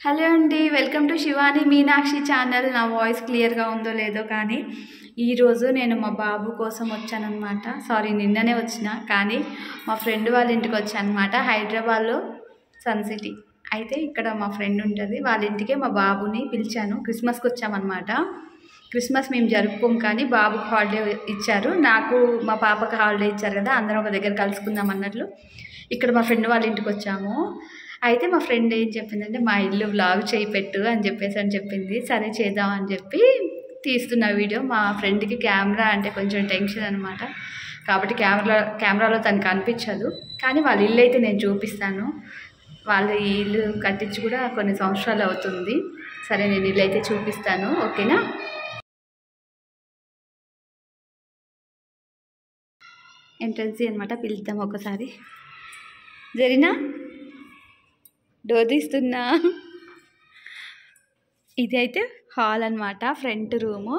Hello అండి, welcome to Shivani Meenakshi channel. నా voice క్లియర్గా ఉందో లేదో కానీ ఈరోజు నేను మా బాబు కోసం వచ్చానమాట. సారీ, నిన్ననే వచ్చిన, కానీ మా ఫ్రెండ్ వాళ్ళ ఇంటికి వచ్చానమాట. హైదరాబాద్లో సన్ సిటీ. అయితే ఇక్కడ మా ఫ్రెండ్ ఉంటుంది, వాళ్ళ ఇంటికే మా బాబుని పిలిచాను. క్రిస్మస్కి వచ్చామన్నమాట. క్రిస్మస్ మేము జరుపుకోం, కానీ బాబుకి హాలిడే ఇచ్చారు, నాకు మా పాపకి హాలిడే ఇచ్చారు కదా, అందరం ఒక దగ్గర కలుసుకుందాం అన్నట్లు ఇక్కడ మా ఫ్రెండ్ వాళ్ళ ఇంటికి వచ్చాము. అయితే మా ఫ్రెండ్ ఏం చెప్పిందంటే, మా ఇల్లు వ్లాగ్ చేయి పెట్టు అని చెప్పింది. సరే చేద్దాం అని చెప్పి తీస్తున్న వీడియో. మా ఫ్రెండ్కి కెమెరా అంటే కొంచెం టెన్షన్ అనమాట, కాబట్టి కెమెరాలో తనకు అనిపించదు. కానీ వాళ్ళ ఇల్లు అయితే నేను చూపిస్తాను. వాళ్ళ ఇల్లు కట్టించి కూడా కొన్ని సంవత్సరాలు అవుతుంది. సరే, నేను ఇల్లు అయితే చూపిస్తాను, ఓకేనా? ఎంట్రన్స్ అనమాట, పిలుద్దాం ఒకసారి. జరినా డోర్ తీస్తున్నా. ఇది అయితే హాల్ అనమాట, ఫ్రంట్ రూము.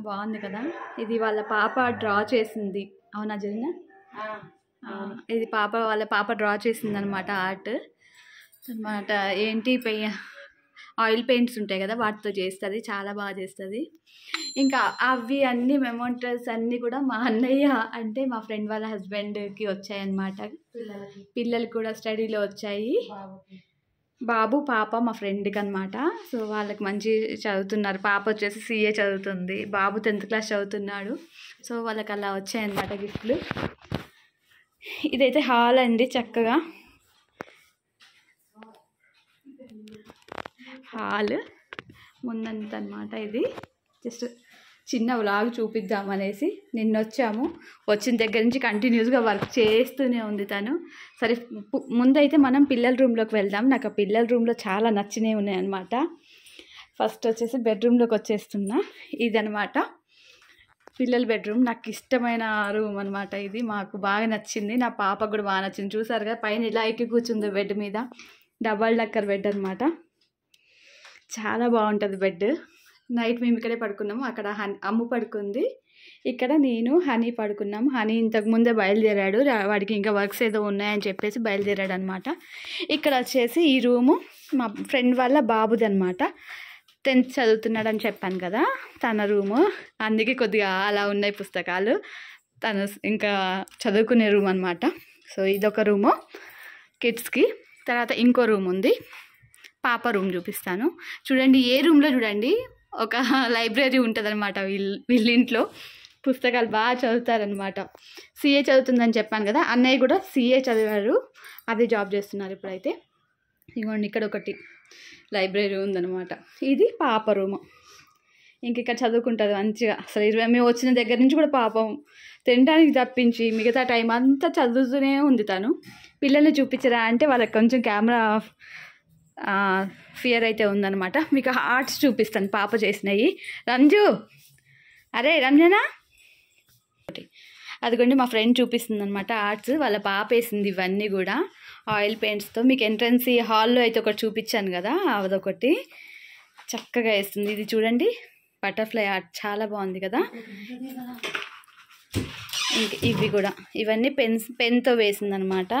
బాగుంది కదా. ఇది వాళ్ళ పాప డ్రా చేసింది, అవునా జరినా? ఇది వాళ్ళ పాప డ్రా చేసింది అనమాట, ఆర్ట్ అనమాట. ఏంటి ఆయిల్ పెయింట్స్ ఉంటాయి కదా, వాటితో చేస్తుంది, చాలా బాగా చేస్తుంది. ఇంకా అవి అన్ని మెమోంటర్స్ అన్నీ కూడా మా అన్నయ్య, అంటే మా ఫ్రెండ్ వాళ్ళ హస్బెండ్కి వచ్చాయన్నమాట. పిల్లలు కూడా స్టడీలో వచ్చాయి, బాబు పాప మా ఫ్రెండ్కి అనమాట. సో వాళ్ళకి మంచి చదువుతున్నారు. పాప వచ్చేసి CA చదువుతుంది, బాబు 10th క్లాస్ చదువుతున్నాడు. సో వాళ్ళకి అలా వచ్చాయన్నమాట గిఫ్ట్లు. ఇదైతే హాల్ అండి, చక్కగా హాల్ ముందంత అనమాట. ఇది జస్ట్ చిన్న వ్లాగ్ చూపిద్దామనేసి నిన్న వచ్చాము. వచ్చిన దగ్గర నుంచి కంటిన్యూస్గా వర్క్ చేస్తూనే ఉంది తను. సరే, ముందైతే మనం పిల్లల రూమ్లోకి వెళ్దాం. నాకు ఆ పిల్లల రూమ్లో చాలా నచ్చినవి ఉన్నాయన్నమాట. ఫస్ట్ వచ్చేసి బెడ్రూమ్లోకి వచ్చేస్తున్నా. ఇదనమాట పిల్లల బెడ్రూమ్, నాకు ఇష్టమైన రూమ్ అనమాట. ఇది మాకు బాగా నచ్చింది, నా పాపకు కూడా బాగా నచ్చింది. చూసారు కదా, పైన ఇలా ఎక్కి కూర్చుంది బెడ్ మీద. డబల్ డక్కర్ బెడ్ అనమాట, చాలా బాగుంటుంది బెడ్. నైట్ మేము ఇక్కడే పడుకున్నాము. అక్కడ అమ్ము పడుకుంది, ఇక్కడ నేను హనీ పడుకున్నాము. హనీ ఇంతకు ముందే బయలుదేరాడు, వాడికి ఇంకా వర్క్స్ ఏదో ఉన్నాయని చెప్పేసి బయలుదేరాడు అనమాట. ఇక్కడ వచ్చేసి ఈ రూము మా ఫ్రెండ్ వాళ్ళ బాబుది అనమాట. 10th చదువుతున్నాడని చెప్పాను కదా, తన రూము. అందుకే కొద్దిగా అలా ఉన్నాయి పుస్తకాలు, తను ఇంకా చదువుకునే రూమ్ అనమాట. సో ఇదొక రూము కిడ్స్కి. తర్వాత ఇంకో రూమ్ ఉంది, పాప రూమ్ చూపిస్తాను. చూడండి, ఏ రూమ్లో చూడండి ఒక లైబ్రరీ ఉంటుంది అనమాట. వీళ్ళ ఇంట్లో పుస్తకాలు బాగా చదువుతారనమాట. CA చదువుతుందని చెప్పాను కదా, అన్నయ్య కూడా CA చదివారు, అదే జాబ్ చేస్తున్నారు ఇప్పుడైతే. ఇదిగోండి, ఇక్కడ ఒకటి లైబ్రరీ ఉందన్నమాట. ఇది పాప రూము. ఇంక ఇక్కడ చదువుకుంటుంది మంచిగా. అసలు మేము వచ్చిన దగ్గర నుంచి కూడా పాపం తినడానికి తప్పించి మిగతా టైం అంతా చదువుతూనే ఉంది తను. పిల్లల్ని చూపించరా అంటే వాళ్ళకి కొంచెం కెమెరా ఫియర్ అయితే ఉందన్నమాట. మీకు ఆర్ట్స్ చూపిస్తాను పాప చేసినవి. రంజు, అరే రంజనా, అదిగోండి మా ఫ్రెండ్ చూపిస్తుంది అనమాట ఆర్ట్స్. వాళ్ళ పాప వేసింది ఇవన్నీ కూడా ఆయిల్ పెయింట్స్తో. మీకు ఎంట్రన్స్ హాల్లో అయితే ఒకటి చూపించాను కదా, అదొకటి చక్కగా వేస్తుంది. ఇది చూడండి, బటర్ఫ్లై ఆర్ట్ చాలా బాగుంది కదా. ఇంక ఇవి కూడా, ఇవన్నీ పెన్తో వేసింది అనమాట.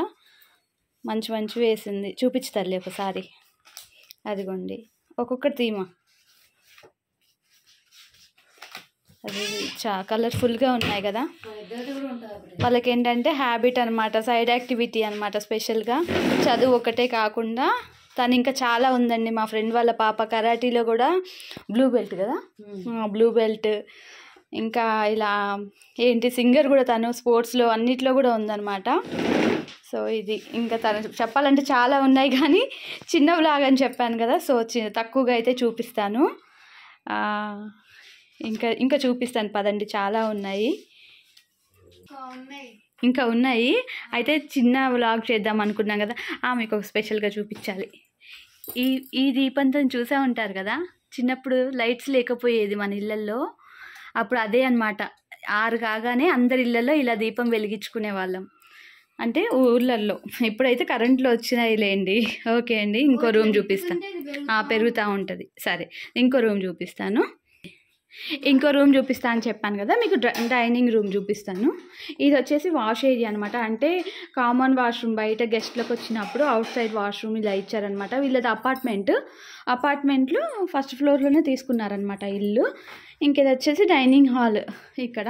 మంచి వేసింది. చూపించుతారులే ఒకసారి. అదిగోండి, ఒక్కొక్కటి థీమా, అది కలర్ఫుల్గా ఉన్నాయి కదా. వాళ్ళకి ఏంటంటే హ్యాబిట్ అనమాట, సైడ్ యాక్టివిటీ అనమాట. స్పెషల్గా చదువు ఒకటే కాకుండా తను ఇంకా చాలా ఉందండి. మా ఫ్రెండ్ వాళ్ళ పాప కరాటీలో కూడా బ్లూ బెల్ట్ కదా, బ్లూ బెల్ట్. ఇంకా ఇలా ఏంటి సింగర్ కూడా తను, స్పోర్ట్స్లో అన్నిట్లో కూడా ఉందన్నమాట. సో ఇది ఇంకా తను చెప్పాలంటే చాలా ఉన్నాయి, కానీ చిన్న వ్లాగ్ అని చెప్పాను కదా, సో తక్కువగా అయితే చూపిస్తాను. ఇంకా చూపిస్తాను పదండి, చాలా ఉన్నాయి, ఇంకా ఉన్నాయి. అయితే చిన్న వ్లాగ్ చేద్దాం అనుకున్నాం కదా, మీకు ఒక స్పెషల్గా చూపించాలి. ఈ దీపంతో చూసే ఉంటారు కదా, చిన్నప్పుడు లైట్స్ లేకపోయేది మన ఇళ్ళల్లో. అప్పుడు అదే అనమాట, 6 కాగానే అందరి ఇళ్ళల్లో ఇలా దీపం వెలిగించుకునే వాళ్ళం, అంటే ఊర్లల్లో. ఇప్పుడైతే కరెంట్లో వచ్చినాయి లేండి. ఓకే అండి, ఇంకో రూమ్ చూపిస్తాను. పెరుగుతూ ఉంటుంది. సరే, ఇంకో రూమ్ చూపిస్తాను. ఇంకో రూమ్ చూపిస్తా అని చెప్పాను కదా, మీకు డైనింగ్ రూమ్ చూపిస్తాను. ఇది వచ్చేసి వాష్ ఏరియా అనమాట. అంటే కామన్ వాష్రూమ్, బయట గెస్ట్లకు వచ్చినప్పుడు అవుట్ సైడ్ వాష్రూమ్ ఇలా ఇచ్చారనమాట. వీళ్ళది అపార్ట్మెంట్లో ఫస్ట్ ఫ్లోర్లోనే తీసుకున్నారనమాట ఇల్లు. ఇంకేది వచ్చేసి డైనింగ్ హాల్. ఇక్కడ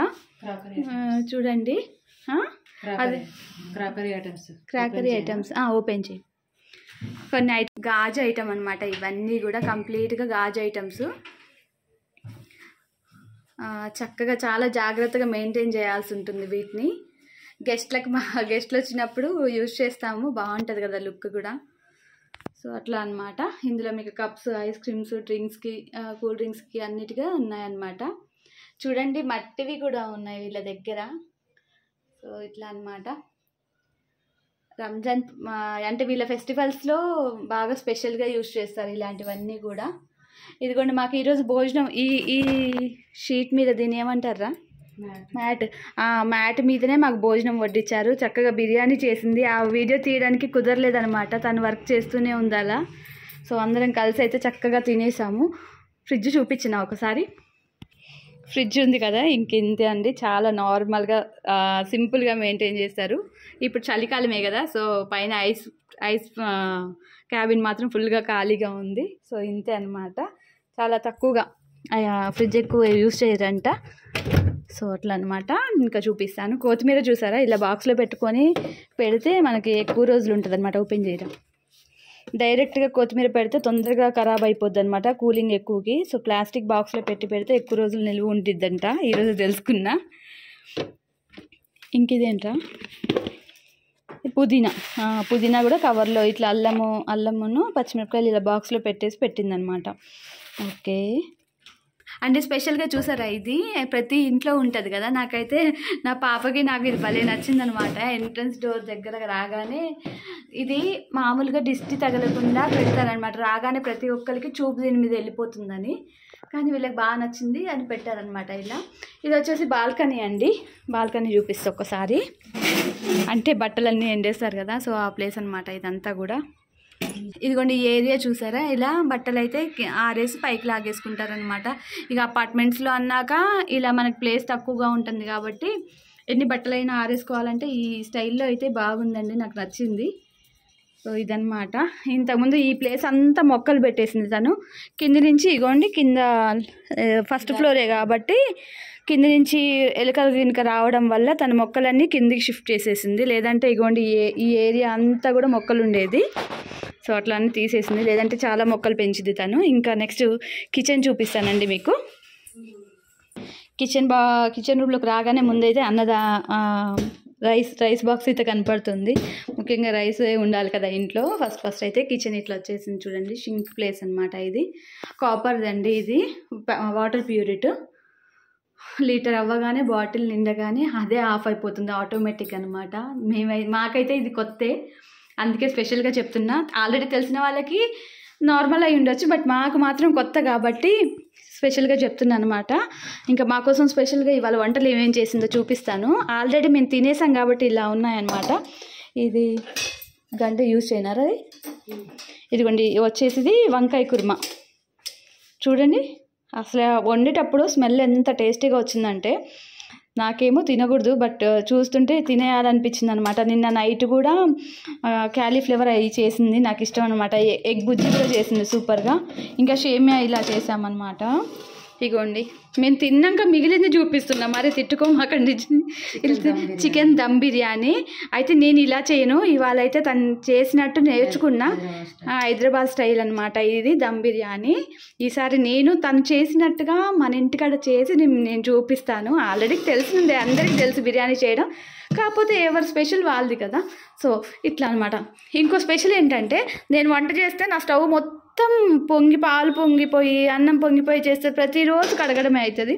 చూడండి, అది క్రాకరీ ఐటమ్స్ ఓపెన్ చేయి. కొన్ని గాజు ఐటమ్ అనమాట. ఇవన్నీ కూడా కంప్లీట్గా గాజు ఐటమ్స్. చక్కగా చాలా జాగ్రత్తగా మెయింటైన్ చేయాల్సి ఉంటుంది వీటిని. గెస్ట్లు వచ్చినప్పుడు యూజ్ చేస్తాము, బాగుంటుంది కదా లుక్ కూడా. సో అట్లా అనమాట. ఇందులో మీకు కప్స్, ఐస్ క్రీమ్స్, డ్రింక్స్కి, కూల్ డ్రింక్స్కి అన్నిటిగా ఉన్నాయన్నమాట. చూడండి మట్టివి కూడా ఉన్నాయి వీళ్ళ దగ్గర. సో ఇట్లా అనమాట. రంజాన్ అంటే వీళ్ళ ఫెస్టివల్స్లో బాగా స్పెషల్గా యూజ్ చేస్తారు ఇలాంటివన్నీ కూడా. ఇదిగోండి మాకు ఈరోజు భోజనం ఈ షీట్ మీద దీని ఏమంటారా, మ్యాట్ మీదనే మాకు భోజనం వడ్డించారు. చక్కగా బిర్యానీ చేసింది. ఆ వీడియో తీయడానికి కుదరలేదనమాట, తను వర్క్ చేస్తూనే ఉంది అలా. సో అందరం కలిసి అయితే చక్కగా తినేసాము. ఫ్రిడ్జ్ చూపించిన ఒకసారి. ఫ్రిడ్జ్ ఉంది కదా, ఇంకెంతే అండి. చాలా నార్మల్గా సింపుల్గా మెయింటైన్ చేస్తారు. ఇప్పుడు చలికాలమే కదా, సో పైన ఐస్ క్యాబిన్ మాత్రం ఫుల్గా ఖాళీగా ఉంది. సో ఇంతే అనమాట. చాలా తక్కువగా ఫ్రిడ్జ్ ఎక్కువ యూజ్ చేయరంట. సో అట్లా అనమాట. ఇంకా చూపిస్తాను. కొత్తిమీర చూసారా, ఇలా బాక్స్లో పెట్టుకొని పెడితే మనకి ఎక్కువ రోజులు ఉంటుంది అనమాట ఓపెన్ చేయడం. డైరెక్ట్గా కొత్తిమీర పెడితే తొందరగా ఖరాబ్ అయిపోద్ది అనమాట, కూలింగ్ ఎక్కువకి. సో ప్లాస్టిక్ బాక్స్లో పెడితే ఎక్కువ రోజులు నిల్వ ఉంటుందంట, ఈరోజు తెలుసుకున్నా. ఇంకేదేంట్రా, పుదీనా కూడా కవర్లో ఇట్లా అల్లమును పచ్చిమిరపకాయలు ఇలా బాక్స్లో పెట్టిందనమాట. ఓకే అంటే స్పెషల్గా చూసారా, ఇది ప్రతి ఇంట్లో ఉంటుంది కదా. నాకైతే నా పాపకి నాకు ఇది భలే నచ్చిందనమాట. ఎంట్రన్స్ డోర్ దగ్గర రాగానే ఇది మామూలుగా దిష్టి తగలకుండా పెడతారనమాట. రాగానే ప్రతి ఒక్కరికి చూపు దీని మీద వెళ్ళిపోతుందని, కానీ వీళ్ళకి బాగా నచ్చింది అని పెట్టారనమాట ఇలా. ఇది వచ్చేసి బాల్కనీ అండి. బాల్కనీ చూపిస్తే ఒక్కసారి. అంటే బట్టలన్నీ ఎండేస్తారు కదా, సో ఆ ప్లేస్ అనమాట ఇదంతా కూడా. ఇదిగోండి ఈ ఏరియా చూసారా, ఇలా బట్టలు అయితే ఆరేసి పైకి లాగేసుకుంటారనమాట. ఇక అపార్ట్మెంట్స్లో అన్నాక ఇలా మనకి ప్లేస్ తక్కువగా ఉంటుంది కాబట్టి ఎన్ని బట్టలైనా ఆరేసుకోవాలంటే ఈ స్టైల్లో అయితే బాగుందండి, నాకు నచ్చింది. సో ఇదనమాట. ఇంతకుముందు ఈ ప్లేస్ అంతా మొక్కలు పెట్టేసింది తను. కింది నుంచి ఇగోండి, కింద ఫస్ట్ ఫ్లోరే కాబట్టి కింది నుంచి ఎలుకలు గినుక రావడం వల్ల తన మొక్కలన్నీ కిందికి షిఫ్ట్ చేసేసింది. లేదంటే ఇగోండి ఈ ఏరియా అంతా కూడా మొక్కలు ఉండేది. సో అట్లా అన్నీ తీసేసింది, లేదంటే చాలా మొక్కలు పెంచింది తను. ఇంకా నెక్స్ట్ కిచెన్ చూపిస్తానండి మీకు. కిచెన్ రూమ్లోకి రాగానే ముందైతే రైస్ బాక్స్ అయితే కనపడుతుంది. ముఖ్యంగా రైస్ ఉండాలి కదా ఇంట్లో. ఫస్ట్ అయితే కిచెన్ ఇట్లా వచ్చేసింది చూడండి. షింక్ ప్లేస్ అనమాట. ఇది కాపర్ది అండి. ఇది వాటర్ ప్యూరిట్. లీటర్ అవ్వగానే బాటిల్ నిండగానే అదే ఆఫ్ అయిపోతుంది ఆటోమేటిక్ అనమాట. మాకైతే ఇది కొత్తే, అందుకే స్పెషల్గా చెప్తున్నా. ఆల్రెడీ తెలిసిన వాళ్ళకి నార్మల్ అయి ఉండొచ్చు, బట్ మాకు మాత్రం కొత్త కాబట్టి స్పెషల్గా చెప్తున్నాను అనమాట. ఇంకా మా కోసం స్పెషల్గా ఇవాళ వంటలు ఏమేం చేసిందో చూపిస్తాను. ఆల్రెడీ మేము తినేసాం కాబట్టి ఇలా ఉన్నాయన్నమాట. ఇది గంట యూజ్ చేయనారా? అది ఇదిగోండి వచ్చేసి వంకాయ కుర్మా. చూడండి అసలు వండేటప్పుడు స్మెల్ ఎంత టేస్టీగా వచ్చిందంటే, నాకేమో తినకూడదు బట్ చూస్తుంటే తినేయాలనిపించింది అనమాట. నిన్న నైట్ కూడా క్యాలీఫ్లవర్ అవి చేసింది, నాకు ఇష్టం అనమాట. ఎగ్ బుజ్జి కూడా చేసింది సూపర్గా. ఇంకా షేమియా ఇలా చేసామన్నమాట. ఇగోండి మేము తిన్నాక మిగిలింది చూపిస్తున్నాం, మరి తిట్టుకోమాకండి. చికెన్ దమ్ బిర్యానీ అయితే నేను ఇలా చేయను, ఇవాళ అయితే తను చేసినట్టు నేర్చుకున్నా. హైదరాబాద్ స్టైల్ అనమాట ఇది దమ్ బిర్యానీ. ఈసారి నేను తను చేసినట్టుగా మన ఇంటికాడ చేసి నేను చూపిస్తాను. ఆల్రెడీ తెలిసిందే, అందరికీ తెలుసు బిర్యానీ చేయడం, కాకపోతే ఎవరు స్పెషల్ వాళ్ళది కదా. సో ఇట్లా అనమాట. ఇంకో స్పెషల్ ఏంటంటే, నేను వంట చేస్తే నా స్టవ్ మొత్తం పాలు పొంగిపోయి అన్నం పొంగిపోయి చేస్తే ప్రతిరోజు కడగడమే అవుతుంది.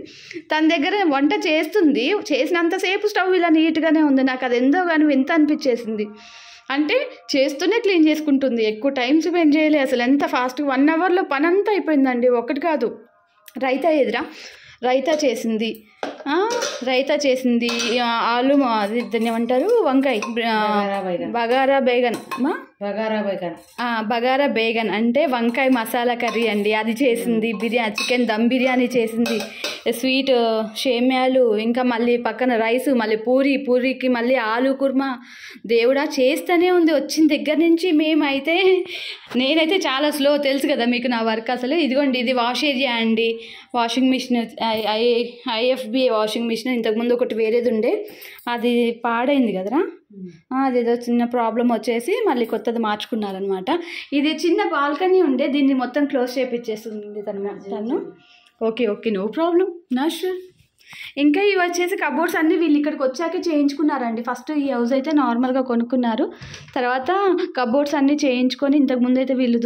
తన దగ్గర వంట చేసినంతసేపు స్టవ్ ఇలా నీట్గానే ఉంది. నాకు అది ఎంతో కానీ వింత అనిపించేసింది. అంటే చేస్తూనే క్లీన్ చేసుకుంటుంది, ఎక్కువ టైం స్పెండ్ చేయలే అసలు. ఎంత ఫాస్ట్గా 1 అవర్లో పని అంతా అయిపోయిందండి. ఒకటి కాదు, రైతా చేసింది. రైతా చేసింది, ఆలు అది దాన్ని ఏమంటారు వంకాయ బగారా బేగన్ బగారా బేగన్ అంటే వంకాయ మసాలా కర్రీ అండి, అది చేసింది. బిర్యానీ చికెన్ దమ్ బిర్యానీ చేసింది, స్వీట్ షేమ్యాలు, ఇంకా మళ్ళీ పక్కన రైస్, మళ్ళీ పూరికి మళ్ళీ ఆలు కుర్మా. దేవుడా చేస్తూనే ఉంది వచ్చిన దగ్గర నుంచి. నేనైతే చాలా స్లో, తెలుసు కదా మీకు నా వర్క్ అసలు. ఇదిగోండి ఇది వాష్ ఏరియా అండి, washing machine IFB washing machine. ఇంతకుముందు ఒకటి వేరేది ఉండే, అది పాడైంది కదరా, అదేదో చిన్న ప్రాబ్లం వచ్చేసి మళ్ళీ కొత్తది మార్చుకున్నారనమాట. ఇది చిన్న బాల్కనీ ఉండే, దీన్ని మొత్తం క్లోజ్ చేయించేస్తుంది తను. ఓకే నో ప్రాబ్లం, నా షూర్. ఇంకా ఇవి వచ్చేసి కబోర్డ్స్ అన్నీ వీళ్ళు ఇక్కడికి వచ్చాకే చేయించుకున్నారండి. ఫస్ట్ ఈ హౌస్ అయితే నార్మల్గా కొనుక్కున్నారు, తర్వాత కబోర్డ్స్ అన్నీ చేయించుకొని. ఇంతకుముందు అయితే వీళ్ళు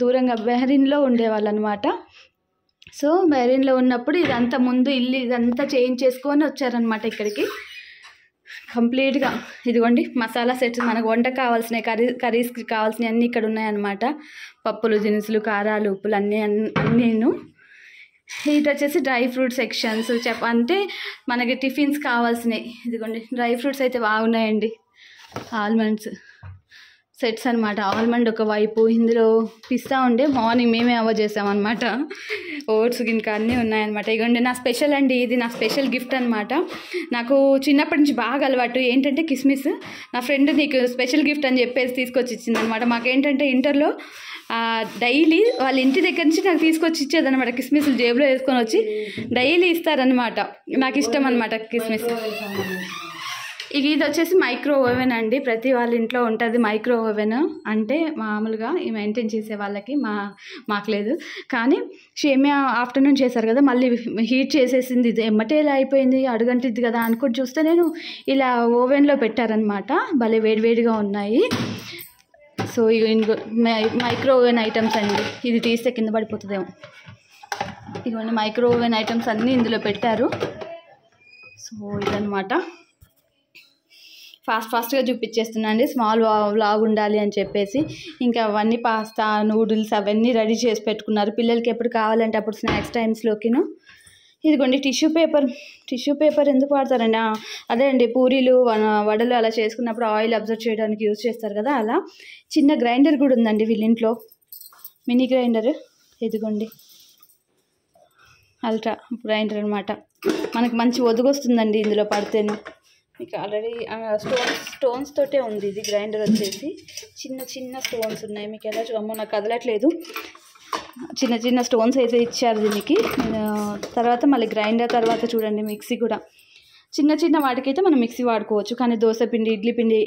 దూరంగా బెహరీన్లో ఉండేవాళ్ళు అనమాట. సో బెహరీన్లో ఉన్నప్పుడు ఇదంతా ముందు ఇల్లు ఇదంతా చేయించేసుకొని వచ్చారనమాట ఇక్కడికి కంప్లీట్గా. ఇదిగోండి మసాలా సెట్స్, మనకు వంటకు కావాల్సినవి, కర్రీస్కి కావాల్సినవి అన్నీ ఇక్కడ ఉన్నాయన్నమాట. పప్పులు, దినుసులు, కారాలు, ఉప్పులు అన్నీను. ఇది వచ్చేసి డ్రై ఫ్రూట్ సెక్షన్స్. అంటే మనకి టిఫిన్స్ కావాల్సినవి. ఇదిగోండి డ్రై ఫ్రూట్స్ అయితే బాగున్నాయండి, ఆల్మండ్స్ సెట్స్ అనమాట. ఆల్మండ్ ఒకవైపు, ఇందులో పిస్తా ఉండే, మార్నింగ్ మేమే అవ చేసామన్నమాట. ఓట్స్ ఇంకా అన్నీ ఉన్నాయన్నమాట. ఇదిగోండి నా స్పెషల్ అండి, ఇది నా స్పెషల్ గిఫ్ట్ అనమాట. నాకు చిన్నప్పటి నుంచి బాగా అలవాటు ఏంటంటే కిస్మిస్. నా ఫ్రెండ్ నీకు స్పెషల్ గిఫ్ట్ అని చెప్పేసి తీసుకొచ్చి ఇచ్చింది అనమాట. మాకేంటంటే ఇంటర్లో డైలీ వాళ్ళ ఇంటి దగ్గర నుంచి నాకు తీసుకొచ్చి ఇచ్చేదనమాట. కిస్మిస్లు జేబులో వేసుకొని వచ్చి డైలీ ఇస్తారనమాట. నాకు ఇష్టం అనమాట కిస్మిస్. ఇది వచ్చేసి మైక్రో ఓవెన్ అండి, ప్రతి వాళ్ళ ఇంట్లో ఉంటుంది మైక్రో ఓవెన్. అంటే మామూలుగా మెయింటైన్ చేసే వాళ్ళకి, మాకు లేదు. కానీ షేమియా ఆఫ్టర్నూన్ చేశారు కదా, మళ్ళీ హీట్ చేసేసింది. ఇది ఎమ్మటే ఇలా అయిపోయింది, అడుగంటిద్ది కదా అనుకుంటూ చూస్తే నేను ఇలా ఓవెన్లో పెట్టారనమాట. భలే వేడివేడిగా ఉన్నాయి. సో ఇగో మైక్రో ఓవెన్ ఐటమ్స్ అండి, ఇది తీస్తే కింద పడిపోతుందేమో. ఇవన్నీ మైక్రో ఓవెన్ ఐటమ్స్ అన్నీ ఇందులో పెట్టారు. సో ఇదనమాట, ఫాస్ట్గా చూపించేస్తున్నా అండి, స్మాల్ వ్లాగ్ ఉండాలి అని చెప్పేసి. ఇంకా అవన్నీ పాస్తా, నూడిల్స్ అవన్నీ రెడీ చేసి పెట్టుకున్నారు పిల్లలకి ఎప్పుడు కావాలంటే అప్పుడు స్నాక్స్ టైమ్స్లోకిను. ఇదిగోండి టిష్యూ పేపర్ ఎందుకు వాడతారండి? అదే అండి, పూరీలు వడలు అలా చేసుకున్నప్పుడు ఆయిల్ అబ్జర్వ్ చేయడానికి యూజ్ చేస్తారు కదా, అలా. చిన్న గ్రైండర్ కూడా ఉందండి వీళ్ళ ఇంట్లో, మినీ గ్రైండర్. ఇదిగోండి అల్ట్రా గ్రైండర్ అనమాట. మనకు మంచి ఒదుగొస్తుందండి ఇందులో పడితేను. మీకు ఆల్రెడీ స్టోన్స్ తోటే ఉంది ఇది గ్రైండర్ వచ్చేసి. చిన్న స్టోన్స్ ఉన్నాయి, మీకు ఎలా చూడమ్మో నాకు కదలట్లేదు. చిన్న స్టోన్స్ అయితే ఇచ్చారు దీనికి. తర్వాత మళ్ళీ గ్రైండర్ తర్వాత చూడండి మిక్సీ కూడా. చిన్న వాటికైతే మనం మిక్సీ వాడుకోవచ్చు, కానీ దోశ పిండి, ఇడ్లీ పిండి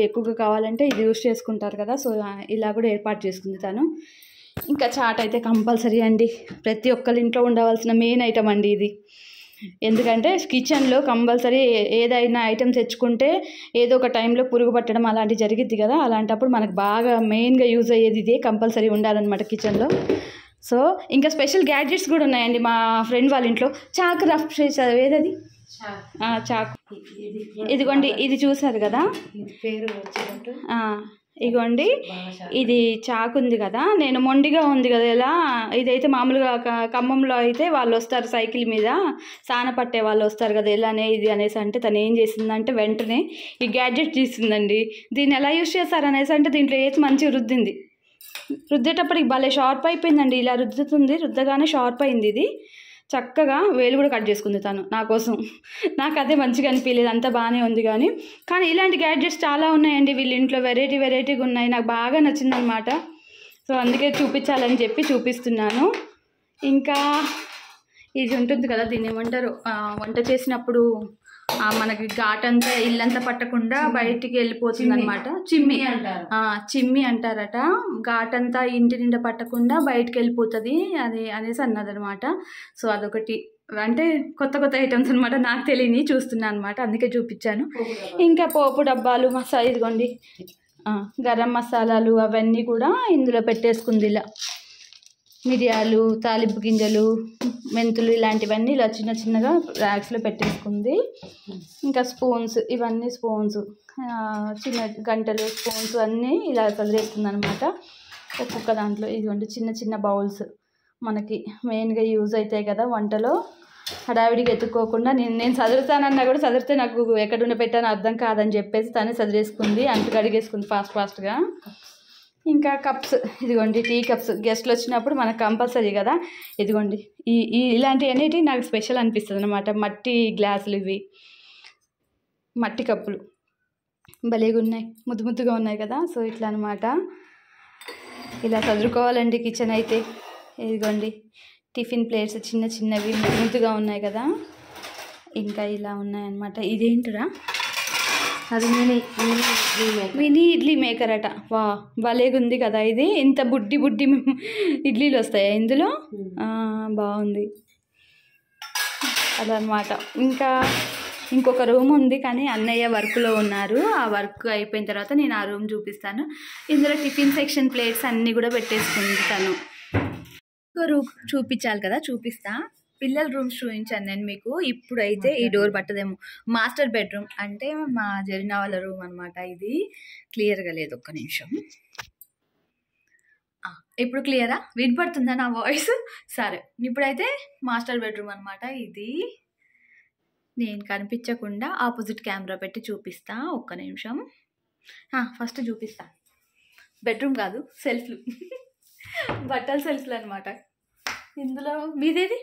ఎక్కువగా కావాలంటే ఇది యూజ్ చేసుకుంటారు కదా. సో ఇలా కూడా ఏర్పాటు చేసుకుంది తను. ఇంకా చాట్ అయితే కంపల్సరీ అండి, ప్రతి ఒక్కరి ఇంట్లో ఉండవలసిన మెయిన్ ఐటమ్ అండి ఇది. ఎందుకంటే కిచెన్లో కంపల్సరీ ఏదైనా ఐటమ్ తెచ్చుకుంటే ఏదో ఒక టైంలో పురుగు పట్టడం అలాంటివి జరిగిద్ది కదా, అలాంటప్పుడు మనకు బాగా మెయిన్గా యూజ్ అయ్యేది ఇదే, కంపల్సరీ ఉండాలన్నమాట కిచెన్లో. సో ఇంకా స్పెషల్ గ్యాడ్జెట్స్ కూడా ఉన్నాయండి మా ఫ్రెండ్ వాళ్ళ ఇంట్లో. చాకు రఫ్ చేసారు, ఏదది చాకు. ఇదిగోండి ఇది చూసారు కదా, ఇగోండి ఇది చాకు ఉంది కదా. నేను మొండిగా ఉంది కదా ఇలా, ఇదైతే మామూలుగా ఖమ్మంలో అయితే వాళ్ళు వస్తారు సైకిల్ మీద, సాన పట్టే వాళ్ళు వస్తారు కదా ఇలానే ఇది అనేసి అంటే, తను ఏం చేసిందంటే వెంటనే ఈ గ్యాడ్జెట్ తీసిందండి. దీన్ని ఎలా యూజ్ చేస్తారనేసి అంటే దీంట్లో వేసి మంచిగా రుద్దేటప్పటికి భలే షార్ప్ అయిపోయిందండి. ఇలా రుద్దగానే షార్ప్ అయింది ఇది. చక్కగా వేలు కూడా కట్ చేసుకుంది తను నా కోసం. నాకు అదే మంచిగా అనిపించలేదు, అంతా బాగానే ఉంది. కానీ ఇలాంటి గ్యాడ్జెట్స్ చాలా ఉన్నాయండి వీళ్ళ ఇంట్లో, వెరైటీగా ఉన్నాయి. నాకు బాగా నచ్చిందనమాట. సో అందుకే చూపించాలని చెప్పి చూపిస్తున్నాను. ఇంకా ఇది ఉంటుంది కదా, దీన్ని ఏమంటారు, వంట చేసినప్పుడు మనకి ఘాటంతా ఇల్లంతా పట్టకుండా బయటికి వెళ్ళిపోతుంది అనమాట. చిమ్మి అంటారట. ఘాటంతా ఇంటి నిండా పట్టకుండా బయటికి వెళ్ళిపోతుంది అది అనేసి అన్నదనమాట. సో అదొకటి, అంటే కొత్త ఐటమ్స్ అనమాట, నాకు తెలియని చూస్తున్నాను అనమాట, అందుకే చూపించాను. ఇంకా పోపు డబ్బాలు, ఇదిగోండి గరం మసాలాలు అవన్నీ కూడా ఇందులో పెట్టేసుకుంది. ఇలా మిరియాలు, తాలింపు గింజలు, మెంతులు ఇలాంటివన్నీ ఇలా చిన్నగా ర్యాక్స్లో పెట్టేసుకుంది. ఇంకా స్పూన్స్, ఇవన్నీ స్పూన్స్, చిన్న గంటలు, స్పూన్స్ అన్నీ ఇలా చదివేస్తుంది అనమాట ఒక్కొక్క దాంట్లో. ఇదిగోండి చిన్న బౌల్స్ మనకి మెయిన్గా యూజ్ అవుతాయి కదా వంటలో, హడావిడికి ఎత్తుక్కోకుండా నేను చదువుతానన్నా కూడా చదివితే నాకు ఎక్కడ పెట్టానో అర్థం కాదని చెప్పేసి తనే చదివేసుకుంది, అంటు కడిగేసుకుంది ఫాస్ట్గా. ఇంకా కప్స్ ఇదిగోండి, టీ కప్స్. గెస్ట్లు వచ్చినప్పుడు మనకు కంపల్సరీ కదా. ఇదిగోండి ఇలాంటివి అనేటివి నాకు స్పెషల్ అనిపిస్తుంది అనమాట. మట్టి గ్లాసులు, ఇవి మట్టి కప్పులు భలేగా ఉన్నాయి, ముద్దు ముద్దుగా ఉన్నాయి కదా. సో ఇట్లా అనమాట, ఇలా చదువుకోవాలండి కిచెన్ అయితే. ఇదిగోండి టిఫిన్ ప్లేట్స్ చిన్న చిన్నవి ముద్దు ముద్దుగా ఉన్నాయి కదా. ఇంకా ఇలా ఉన్నాయన్నమాట. ఇదేంటిరా? అది మినీ ఇడ్లీ మేకర్ అట. వా భలేగా ఉంది కదా ఇది. ఇంత బుడ్డి ఇడ్లీలు వస్తాయా ఇందులో? బాగుంది అదనమాట. ఇంకా ఇంకొక రూమ్ ఉంది, కానీ అన్నయ్య వర్క్లో ఉన్నారు. ఆ వర్క్ అయిపోయిన తర్వాత నేను ఆ రూమ్ చూపిస్తాను. ఇందులో టిఫిన్ సెక్షన్ ప్లేట్స్ అన్నీ కూడా పెట్టేసుకుంటాను. ఇంకో రూమ్ చూపించాలి కదా, చూపిస్తా. పిల్లల రూమ్స్ చూపించాను నేను మీకు. ఇప్పుడైతే ఈ డోర్ పట్టదేమో. మాస్టర్ బెడ్రూమ్ అంటే మా జరిన వాళ్ళ రూమ్ అనమాట. ఇది క్లియర్గా లేదు, ఒక్క నిమిషం. ఇప్పుడు క్లియరా? వినపడుతుందా నా వాయిస్? సరే, ఇప్పుడైతే మాస్టర్ బెడ్రూమ్ అనమాట. ఇది నేను కనిపించకుండా ఆపోజిట్ కెమెరా పెట్టి చూపిస్తా, ఒక్క నిమిషం. ఫస్ట్ చూపిస్తా. బెడ్రూమ్ కాదు, సెల్ఫ్లు, బట్టల సెల్ఫ్లు అనమాట. ఇందులో మీదేది?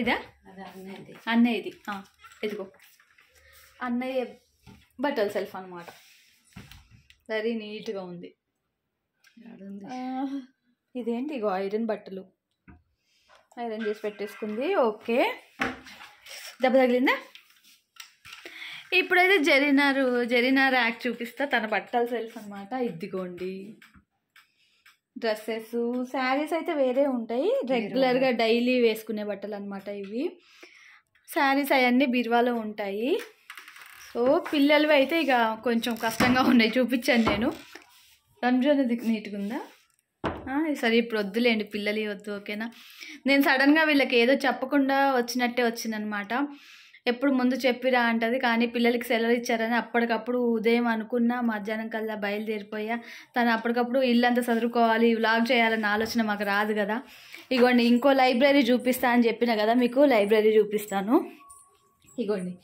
ఇదా? అన్నయ్యది. ఇదిగో అన్నయ్య బట్టల సెల్ఫ్ అనమాట. వెరీ నీట్గా ఉంది. ఇదేంటి? ఇగో ఐరన్ బట్టలు, ఐరన్ చేసి పెట్టేసుకుంది. ఓకే, దెబ్బ తగిలిందా? ఇప్పుడైతే జరీనా ర్యాక్ చూపిస్తా, తన బట్టల సెల్ఫ్ అనమాట. ఇదిగోండి డ్రెస్సెస్, శారీస్ అయితే వేరే ఉంటాయి, రెగ్యులర్గా డైలీ వేసుకునే బట్టలు అనమాట ఇవి. శారీస్ అవన్నీ బీరువాలో ఉంటాయి. సో పిల్లలవి అయితే ఇక కొంచెం కష్టంగా ఉన్నాయి, చూపించాను నేను. రంజాన్ నీట్గా ఉందా? సరే ఇప్పుడు వద్దులేండి, పిల్లలు వద్దు, ఓకేనా. నేను సడన్గా వీళ్ళకి ఏదో చెప్పకుండా వచ్చినట్టే వచ్చిందనమాట. ఎప్పుడు ముందు చెప్పిరా అంటది, కానీ పిల్లలకి సెలవు ఇచ్చారని అప్పటికప్పుడు ఉదయం అనుకున్నా, మధ్యాహ్నం కల్లా బయలుదేరిపోయా. తను అప్పటికప్పుడు ఇల్లంతా చదువుకోవాలి, వ్లాగ్ చేయాలన్న ఆలోచన మాకు రాదు కదా. ఇగోండి ఇంకో లైబ్రరీ చూపిస్తా అని చెప్పిన కదా మీకు, లైబ్రరీ చూపిస్తాను. ఇగోండి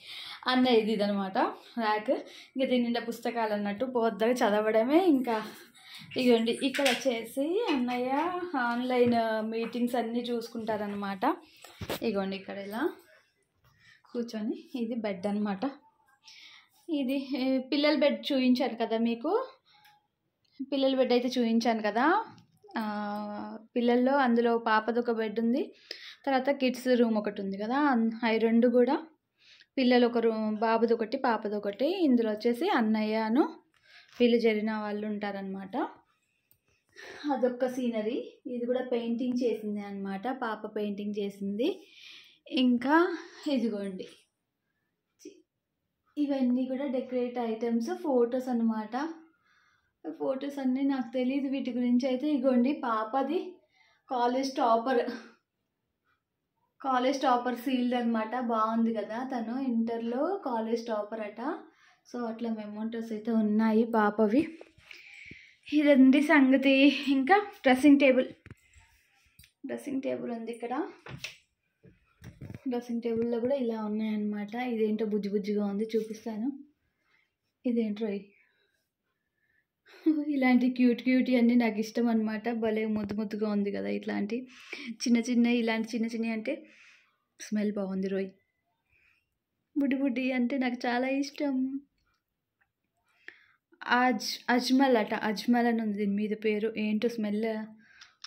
అన్నయ్య ఇది అనమాట ర్యాక్. ఇంకా దీని నిండా పుస్తకాలు అన్నట్టు పోద్దాగా చదవడమే. ఇంకా ఇగోండి ఇక్కడ వచ్చేసి అన్నయ్య ఆన్లైన్ మీటింగ్స్ అన్నీ చూసుకుంటారనమాట. ఇగోండి ఇక్కడ ఇలా కూర్చొని, ఇది బెడ్ అనమాట. ఇది పిల్లల బెడ్ చూపించాను కదా మీకు, పిల్లల బెడ్ అయితే చూపించాను కదా. పిల్లల్లో అందులో పాపది ఒక బెడ్ ఉంది, తర్వాత కిడ్స్ రూమ్ ఒకటి ఉంది కదా. అవి రెండు కూడా పిల్లలు ఒక రూమ్, బాబుది ఒకటి పాపది ఒకటి. ఇందులో వచ్చేసి అన్నయ్యను వీళ్ళు జరిగిన వాళ్ళు ఉంటారనమాట. అదొక సీనరీ. ఇది కూడా పెయింటింగ్ చేసింది అనమాట, పాప పెయింటింగ్ చేసింది. ఇంకా ఇదిగోండి ఇవన్నీ కూడా డెకరేట్ ఐటమ్స్, ఫొటోస్ అనమాట. ఫొటోస్ అన్నీ నాకు తెలియదు వీటి గురించి అయితే. ఇగోండి పాపది కాలేజ్ టాపర్ సీల్డ్ అనమాట. బాగుంది కదా, తను ఇంటర్లో కాలేజ్ టాపర్ అట. సో అట్లా మెమోంటోస్ అయితే ఉన్నాయి పాపవి. ఇదండి సంగతి. ఇంకా డ్రెస్సింగ్ టేబుల్ ఉంది ఇక్కడ. డ్రెస్సింగ్ టేబుల్లో కూడా ఇలా ఉన్నాయన్నమాట. ఇదేంటో బుజ్జిగా ఉంది, చూపిస్తాను. ఇదేంటో ఇలాంటి క్యూట్ అన్నీ నాకు ఇష్టం అనమాట. భలే ముద్దుగా ఉంది కదా. ఇట్లాంటి ఇలాంటి చిన్న అంటే స్మెల్ బాగుంది. రోయ్ బుడ్డి అంటే నాకు చాలా ఇష్టం. అజ్మల్ అని ఉంది దీని మీద పేరు. ఏంటో స్మెల్,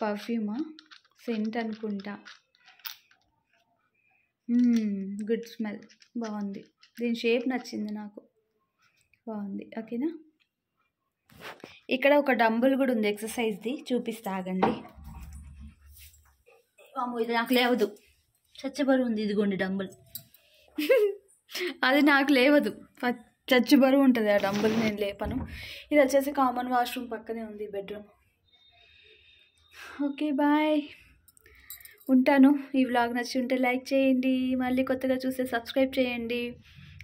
పర్ఫ్యూమా, సెంట్ అనుకుంటా. గుడ్ స్మెల్, బాగుంది. దీని షేప్ నచ్చింది నాకు, బాగుంది. ఓకేనా. ఇక్కడ ఒక డంబుల్ కూడా ఉంది ఎక్సర్సైజ్ది, చూపిస్తా ఆగండి. ఇది నాకు లేవదు, చచ్చబరువు ఉంది. ఇదిగోండి డంబుల్. అది నాకు లేవదు, చచ్చబరువు ఉంటుంది ఆ డంబుల్, నేను లేపను. ఇది వచ్చేసి కామన్ వాష్రూమ్ పక్కనే ఉంది బెడ్రూమ్. ఓకే బాయ్, ఉంటాను. ఈ వ్లాగ్ నచ్చి ఉంటే లైక్ చేయండి, మళ్ళీ కొత్తగా చూస్తే సబ్స్క్రైబ్ చేయండి.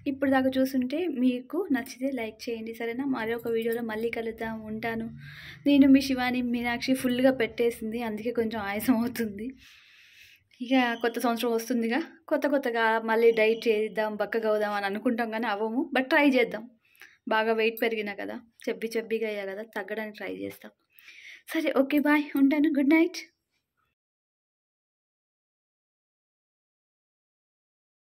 ఇప్పుడు దాకా చూస్తుంటే మీకు నచ్చితే లైక్ చేయండి, సరేనా. మరొక వీడియోలో మళ్ళీ కలుద్దాం. ఉంటాను. నేను మీ శివాని మీనాక్షి ఫుల్గా పెట్టేసింది, అందుకే కొంచెం ఆయాసం అవుతుంది. ఇక కొత్త సంవత్సరం వస్తుందిగా, కొత్తగా మళ్ళీ డైట్ చేద్దాం, బక్కగా అవుదాం అని అనుకుంటాం కానీ అవ్వము. బట్ ట్రై చేద్దాం. బాగా వెయిట్ పెరిగినా కదా, చెబ్బిగా అయ్యా కదా, తగ్గడానికి ట్రై చేస్తాం. సరే, ఓకే, బాయ్, ఉంటాను. Good night.